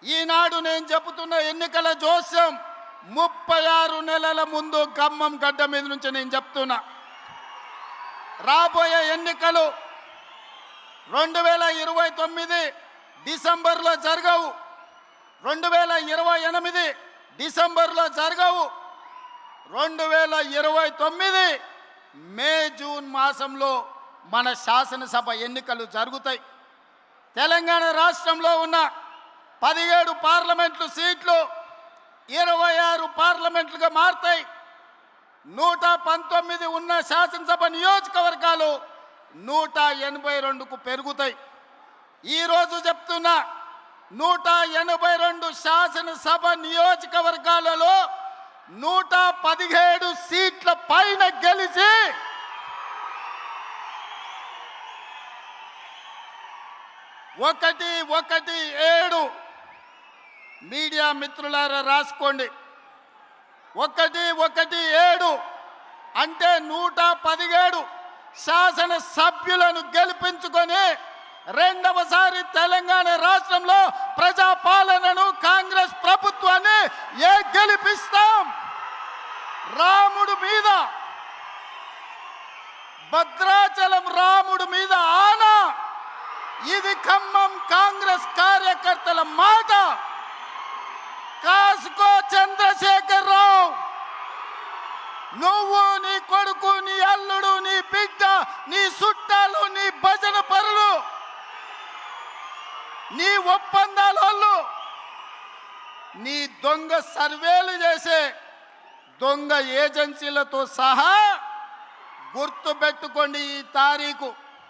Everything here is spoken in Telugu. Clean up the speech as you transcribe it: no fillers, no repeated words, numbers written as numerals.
ఈనాడు నేను చెబుతున్న ఎన్నికల జోస్యం 36 నెలల ముందు ఖమ్మం గడ్డ మీద నుంచి నేను చెప్తున్నా. రాబోయే ఎన్నికలు 2029 డిసెంబర్లో జరగవు, 2028 డిసెంబర్లో జరగవు, 2029 మే జూన్ మాసంలో మన శాసనసభ ఎన్నికలు జరుగుతాయి. తెలంగాణ రాష్ట్రంలో ఉన్న 17 పార్లమెంటు సీట్లు 26 పార్లమెంట్లుగా మారుతాయి. 119 ఉన్న శాసనసభ నియోజకవర్గాలు 182కు పెరుగుతాయి. ఈరోజు చెప్తున్నా, 182 శాసనసభ నియోజకవర్గాలలో 117 సీట్ల పైన గెలిచి 117 మీడియా మిత్రులారా రాసుకోండి. 117 అంటే 117 శాసన సభ్యులను గెలిపించుకొని రెండవసారి తెలంగాణ రాష్ట్రంలో ప్రజాపాలనను కాంగ్రెస్ ప్రభుత్వాన్ని గెలిపిస్తాం. రాముడు మీద, భద్రాచలం రాముడు మీద ఆనా. ఇది ఖమ్మం కాంగ్రెస్ కార్యకర్తల మాట. కాసుకో చంద్రశేఖర్ రావు, నువ్వు, నీ కొడుకు, నీ అల్లుడు, నీ బిడ్డ, నీ చుట్టాలు, నీ భజన పరులు, నీ ఒప్పందాలు, నీ దొంగ సర్వేలు చేసే దొంగ ఏజెన్సీలతో సహా గుర్తుపెట్టుకోండి ఈ తారీఖు.